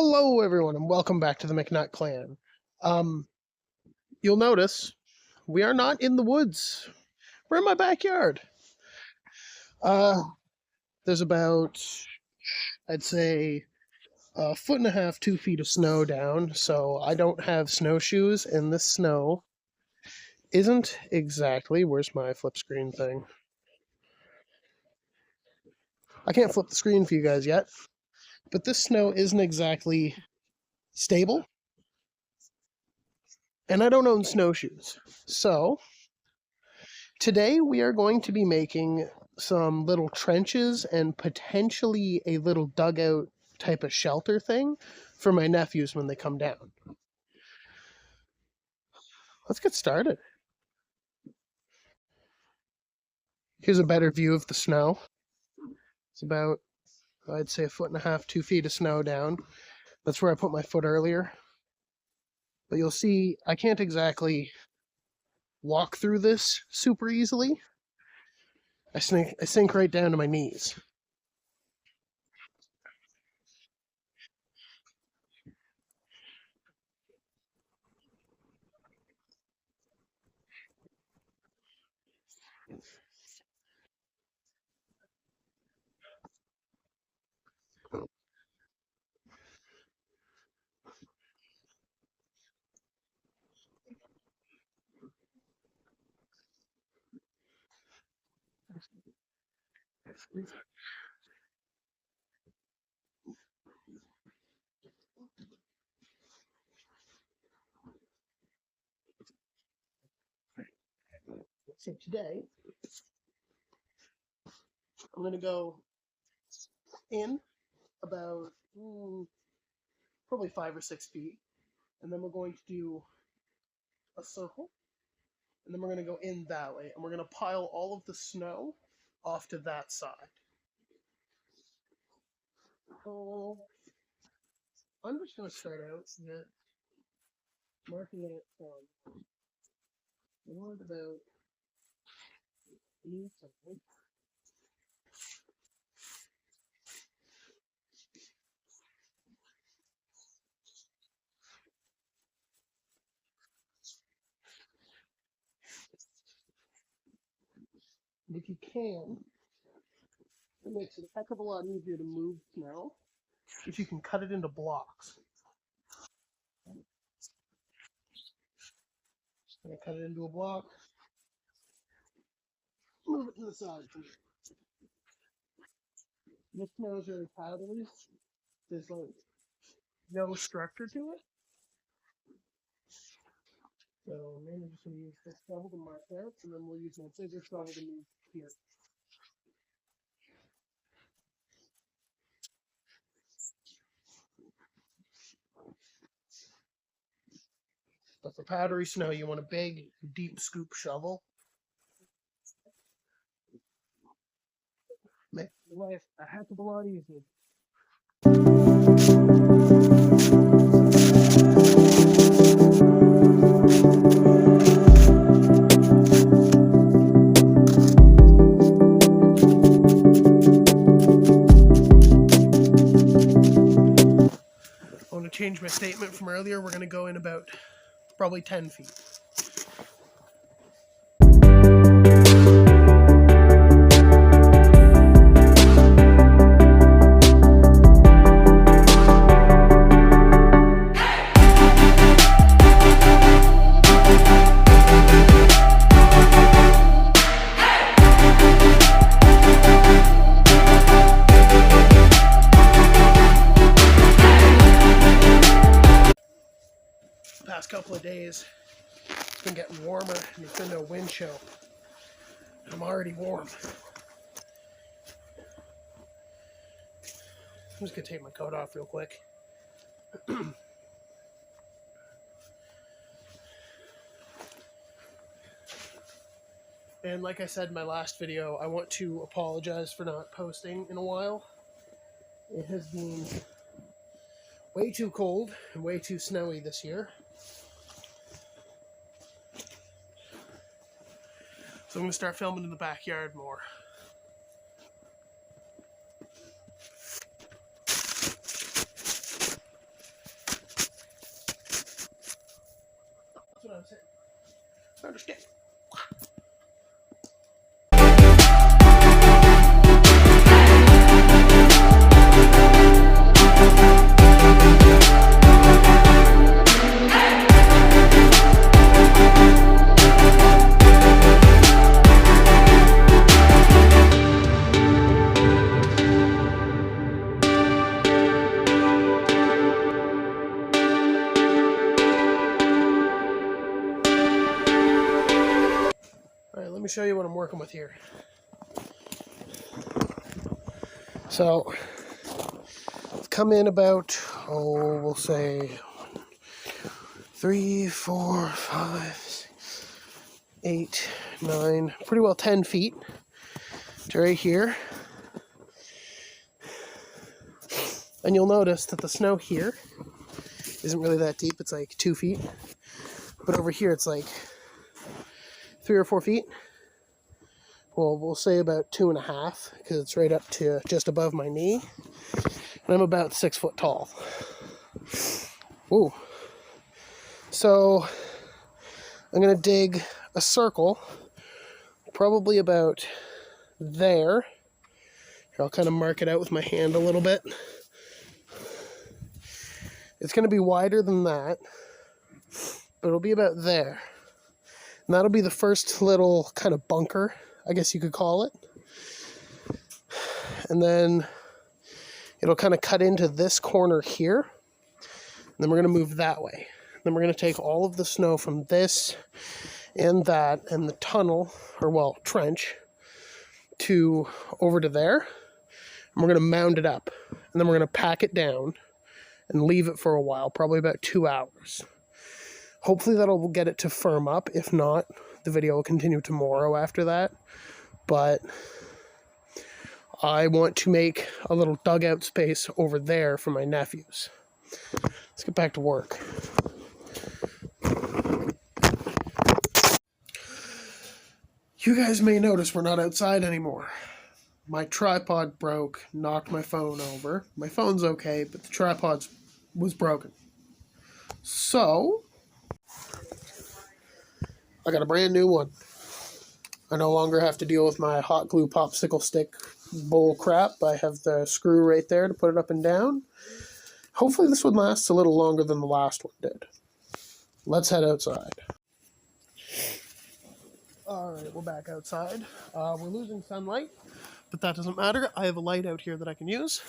Hello, everyone, and welcome back to the McNutt Clan. Um, you'll notice we are not in the woods. We're in my backyard. Uh, there's about, I'd say, a foot and a half, 2 feet of snow down, so I don't have snowshoes, and this snow isn't exactly. Where's my flip screen thing? I can't flip the screen for you guys yet, but this snow isn't exactly stable, and I don't own snowshoes. So, today we are going to be making some little trenches and potentially a little dugout type of shelter thing for my nephews when they come down. Let's get started. Here's a better view of the snow. It's about, I'd say, a foot and a half, 2 feet of snow down. That's where I put my foot earlier. But you'll see I can't exactly walk through this super easily. I sink right down to my knees. So today, I'm going to go in about probably 5 or 6 feet, and then we're going to do a circle, and then we're going to go in that way, and we're going to pile all of the snow off to that side. So I'm just going to start out with marking it from around about knee side. And if you can, it makes it a heck of a lot easier to move snow if you can cut it into blocks. Just going to cut it into a block, move it to the side. This snow is really powdery. There's like no structure to it. So I'm mainly just going to use this shovel to mark out, and then we'll use my bigger shovel to move here. But for powdery snow, you want a big, deep scoop shovel. Makes life a heck of a lot easier. I want to change my statement from earlier. We're going to go in about probably 10 feet. Past couple of days, it's been getting warmer, and there's been no wind chill. I'm already warm. I'm just going to take my coat off real quick. And like I said in my last video, I want to apologize for not posting in a while. It has been way too cold and way too snowy this year. So I'm going to start filming in the backyard more. found a stick. Alright, let me show you what I'm working with here. So, I've come in about, we'll say 3, 4, 5, 6, 8, 9, pretty well 10 feet to right here. And you'll notice that the snow here isn't really that deep. It's like 2 feet. But over here it's like 3 or 4 feet. Well, we'll say about 2.5 because it's right up to just above my knee. And I'm about 6 foot tall. Ooh. So I'm going to dig a circle, probably about there. Here, I'll kind of mark it out with my hand a little bit. It's going to be wider than that, but it'll be about there. And that'll be the first little kind of bunker, I guess you could call it. And then it'll kind of cut into this corner here. And then we're going to move that way. Then we're going to take all of the snow from this and that and the tunnel, or well, trench, to over to there. And we're going to mound it up. And then we're going to pack it down and leave it for a while, probably about 2 hours. Hopefully that'll get it to firm up. If not, the video will continue tomorrow after that. But I want to make a little dugout space over there for my nephews. Let's get back to work. You guys may notice we're not outside anymore. My tripod broke, knocked my phone over. My phone's okay, but the tripod was broken. So, I got a brand new one. I no longer have to deal with my hot glue popsicle stick bull crap. I have the screw right there to put it up and down. Hopefully this one lasts a little longer than the last one did. Let's head outside. Alright, we're back outside. We're losing sunlight, but that doesn't matter. I have a light out here that I can use.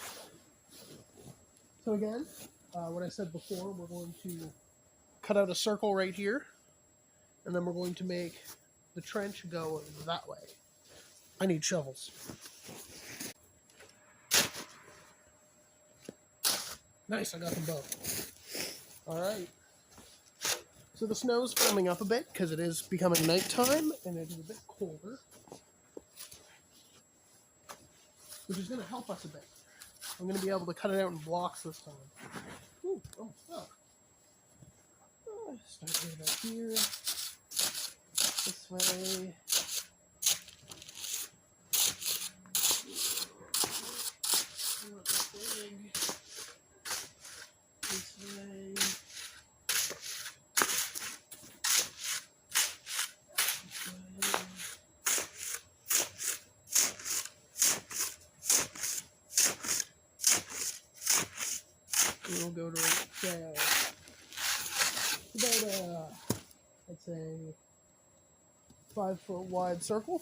So again, what I said before, we're going to cut out a circle right here, and then we're going to make the trench go that way. I need shovels. Nice, I got them both. Alright. So the snow's firming up a bit because it is becoming nighttime and it is a bit colder, which is going to help us a bit. I'm going to be able to cut it out in blocks this time. Ooh, almost fell. Start right about here. This way. This way. We'll go to about I'd say 5 foot wide circle.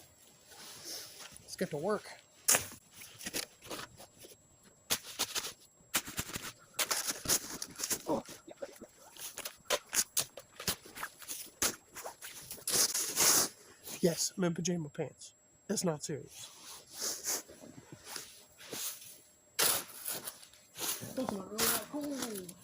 Let's get to work. Oh. Yes, I'm in pajama pants. It's not serious. It's not really that cold.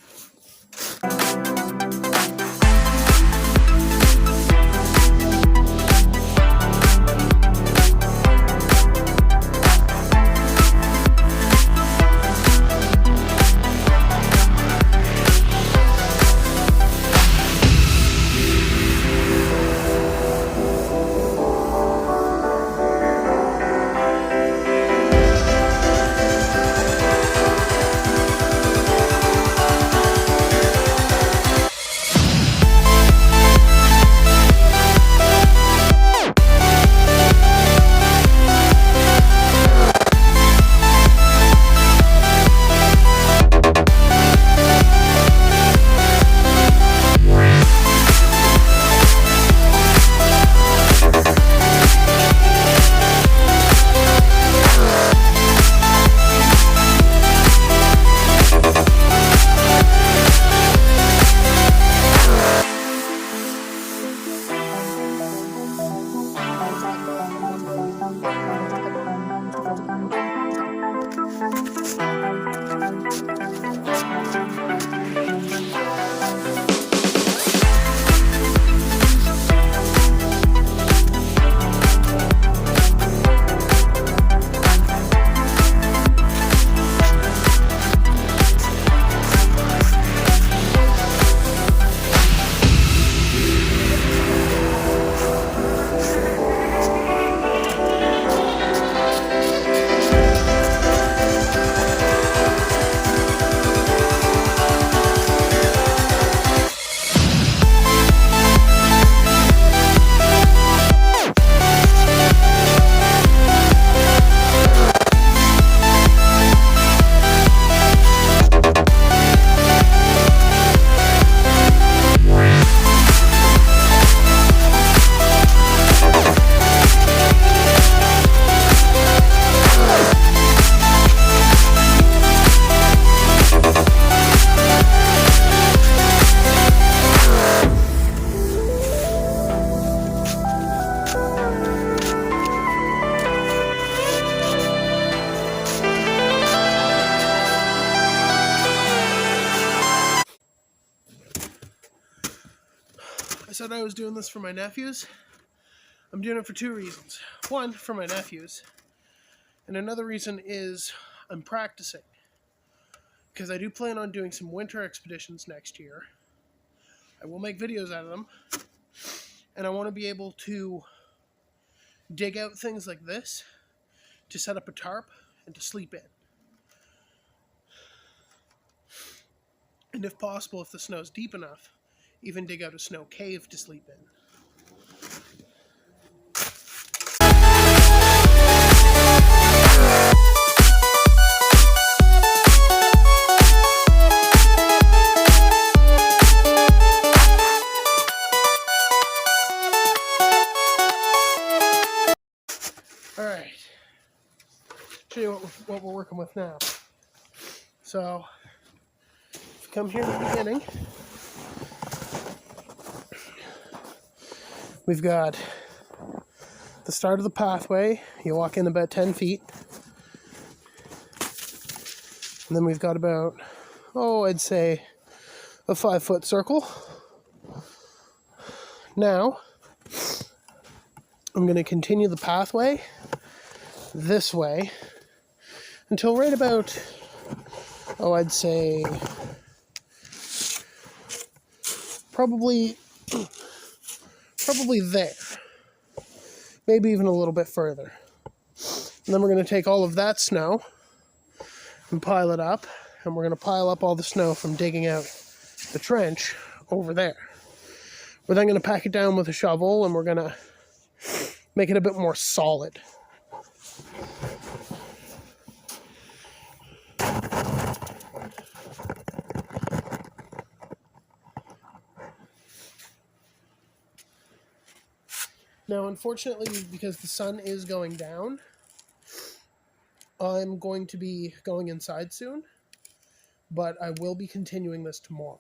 said I was doing this for my nephews. I'm doing it for two reasons. One, for my nephews. And another reason is I'm practicing. Because I do plan on doing some winter expeditions next year. I will make videos out of them. And I want to be able to dig out things like this to set up a tarp and to sleep in. And if possible, if the snow's deep enough, even dig out a snow cave to sleep in. Alright, show you what we're working with now. So, if you come here in the beginning, we've got the start of the pathway. You walk in about 10 feet. And then we've got about, I'd say a 5-foot circle. Now, I'm going to continue the pathway this way until right about, I'd say probably there. Maybe even a little bit further. And then we're going to take all of that snow and pile it up. And we're going to pile up all the snow from digging out the trench over there. We're then going to pack it down with a shovel and we're going to make it a bit more solid. Now, unfortunately, because the sun is going down, I'm going to be going inside soon, but I will be continuing this tomorrow.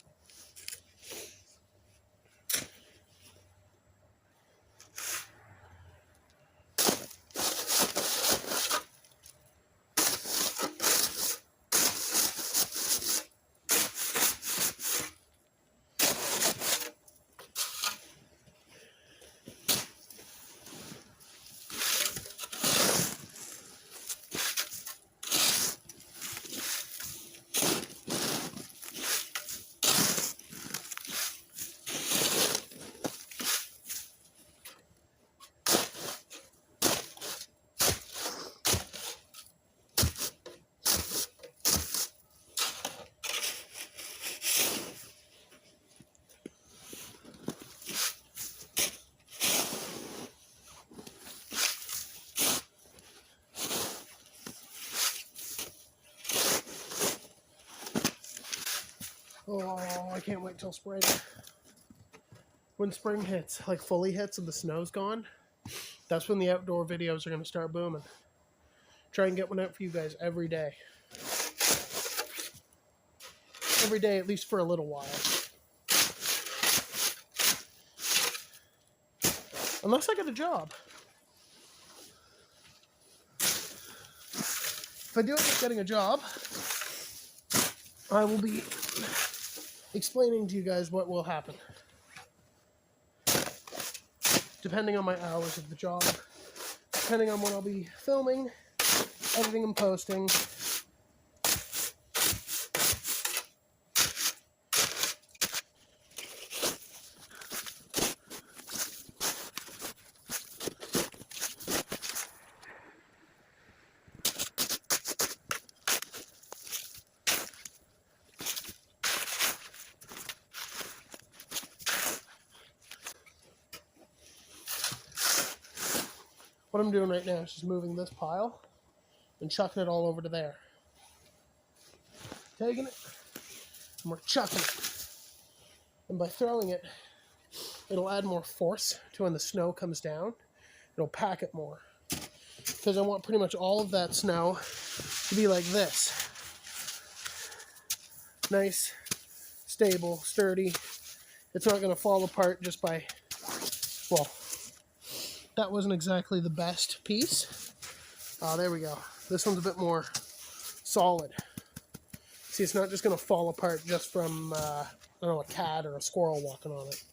Oh, I can't wait till spring. When spring hits, like fully hits and the snow's gone, that's when the outdoor videos are going to start booming. Try and get one out for you guys every day. Every day, at least for a little while. Unless I get a job. If I do end up getting a job, I will be explaining to you guys what will happen. Depending on my hours of the job, depending on what I'll be filming, editing and posting. What I'm doing right now is just moving this pile and chucking it all over to there. Taking it, and we're chucking it. And by throwing it, it'll add more force to when the snow comes down. It'll pack it more. Because I want pretty much all of that snow to be like this. Nice, stable, sturdy. It's not going to fall apart just by, well, that wasn't exactly the best piece. There we go. This one's a bit more solid. See, it's not just going to fall apart just from, I don't know, a cat or a squirrel walking on it.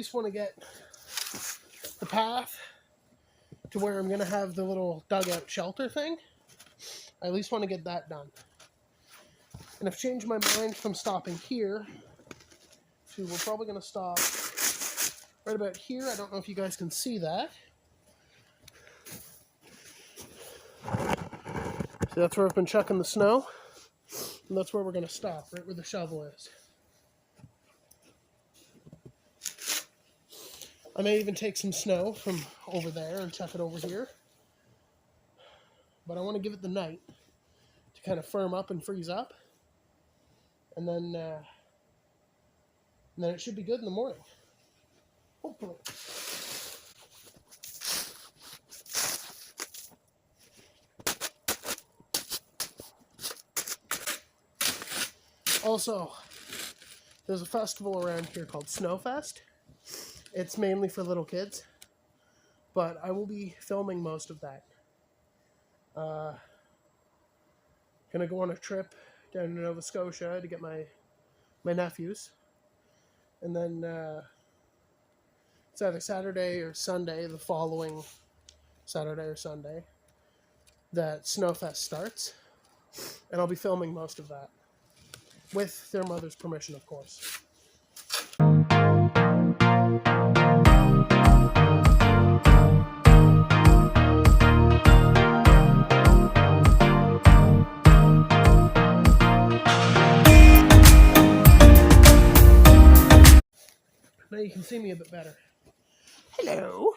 least want to get the path to where I'm going to have the little dugout shelter thing. I at least want to get that done. And I've changed my mind from stopping here to we're probably going to stop right about here. I don't know if you guys can see that. So that's where I've been chucking the snow. And that's where we're going to stop, right where the shovel is. I may even take some snow from over there and chuck it over here. But I want to give it the night to kind of firm up and freeze up. And then it should be good in the morning. Hopefully. Also, there's a festival around here called Snowfest. It's mainly for little kids, but I will be filming most of that. Gonna go on a trip down to Nova Scotia to get my nephews, and then it's either Saturday or Sunday, the following Saturday or Sunday, that Snowfest starts, and I'll be filming most of that. With their mother's permission, of course. Now you can see me a bit better. Hello.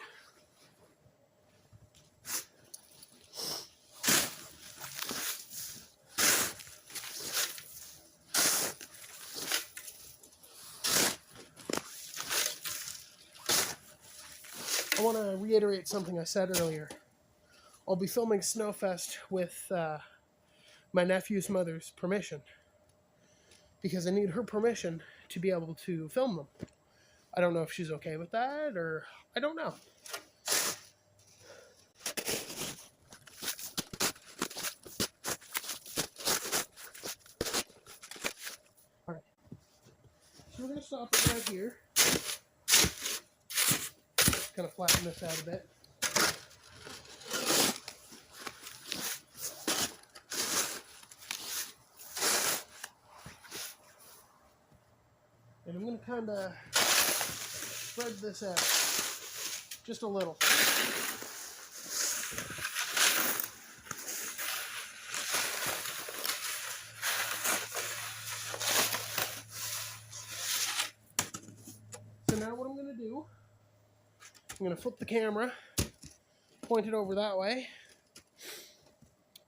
I want to reiterate something I said earlier. I'll be filming Snowfest with my nephew's mother's permission, because I need her permission to be able to film them. I don't know if she's okay with that, or I don't know. Alright. So we're going to stop it right here. Kind of flatten this out a bit. And I'm going to kind of spread this out just a little. So now what I'm going to do, I'm going to flip the camera, point it over that way,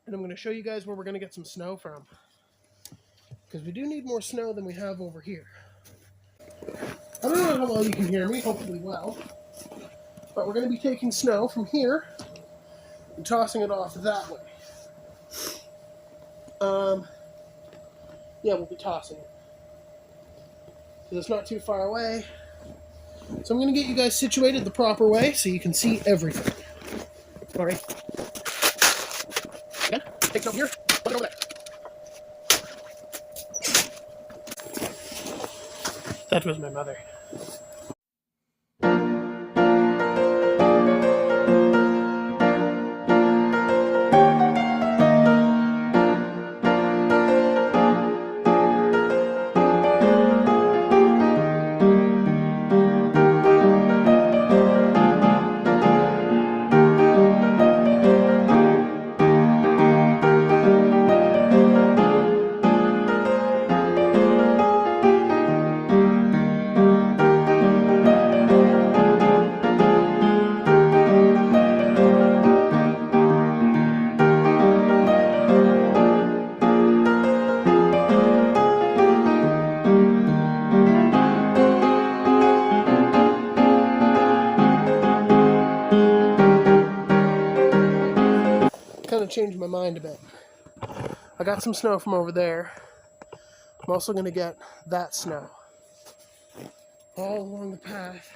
and I'm going to show you guys where we're going to get some snow from. Because we do need more snow than we have over here. I don't know how well you can hear me, hopefully well. But we're going to be taking snow from here and tossing it off that way. Yeah, we'll be tossing it. So it's not too far away. So I'm going to get you guys situated the proper way so you can see everything. Alright. Again, take it over here, put it over there. That was my mother. Kind of changed my mind a bit. I got some snow from over there. I'm also going to get that snow all along the path.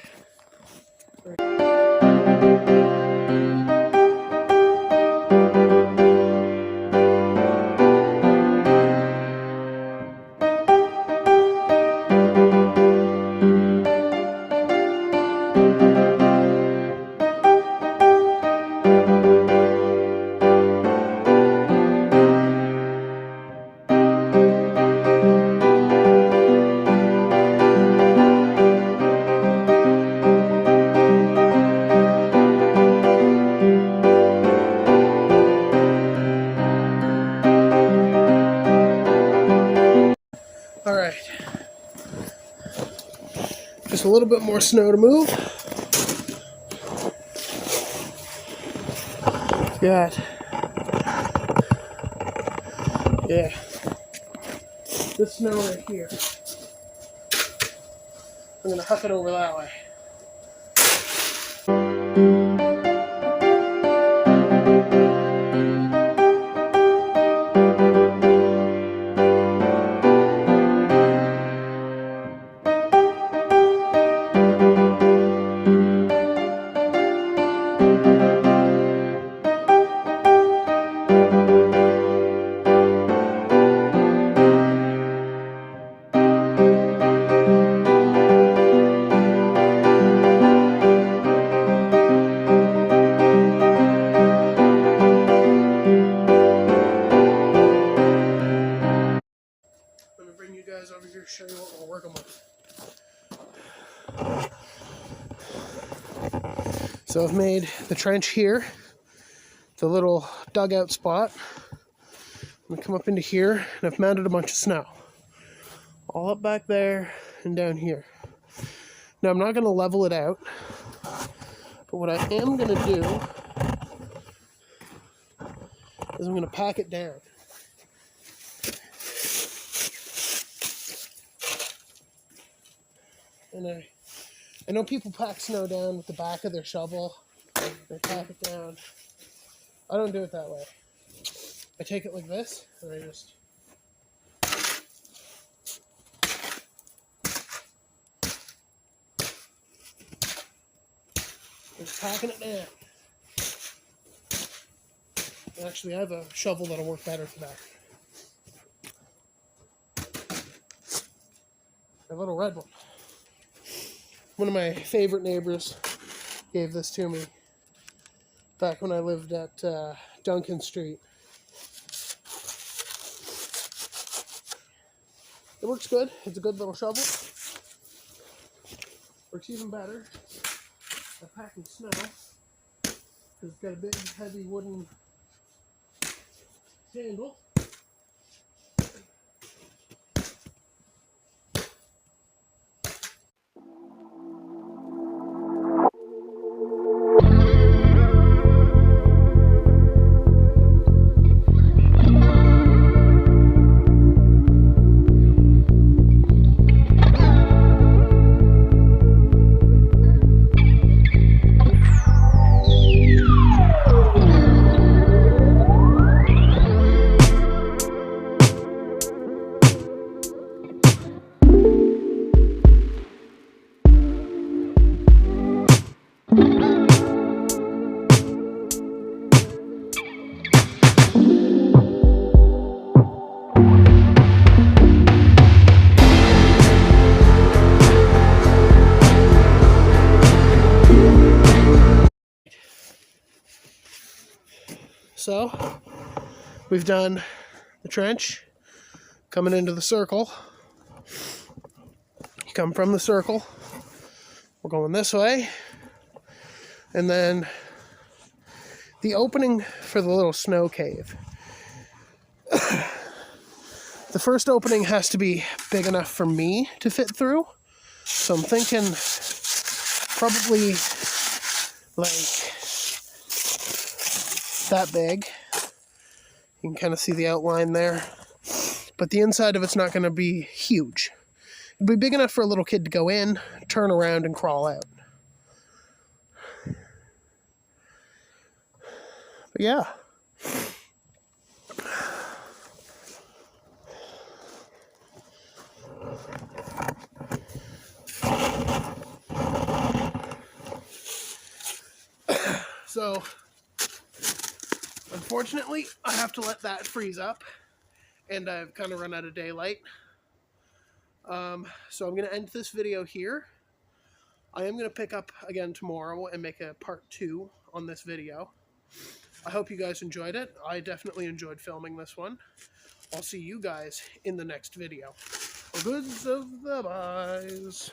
Just a little bit more snow to move. Got, yeah, this snow right here. I'm gonna huck it over that way. Let me bring you guys over here, show you what we're working with. So I've made the trench here, the little dugout spot. I'm gonna come up into here, and I've mounted a bunch of snow. All up back there and down here. Now I'm not gonna level it out, but what I am gonna do is I'm gonna pack it down. And I know people pack snow down with the back of their shovel. They pack it down. I don't do it that way. I take it like this, and I just packing it down. And actually, I have a shovel that'll work better for that. A little red one. One of my favorite neighbors gave this to me back when I lived at Duncan Street. It works good. It's a good little shovel. Works even better at packing snow because it's got a big, heavy wooden handle. So, we've done the trench, coming into the circle. You come from the circle, we're going this way, and then the opening for the little snow cave. The first opening has to be big enough for me to fit through, so I'm thinking probably like that big. You can kind of see the outline there. But the inside of it's not going to be huge. It'll be big enough for a little kid to go in, turn around, and crawl out. But yeah. So, unfortunately, I have to let that freeze up, and I've kind of run out of daylight. So I'm going to end this video here. I am going to pick up again tomorrow and make a part 2 on this video. I hope you guys enjoyed it. I definitely enjoyed filming this one. I'll see you guys in the next video. Goods of the buys.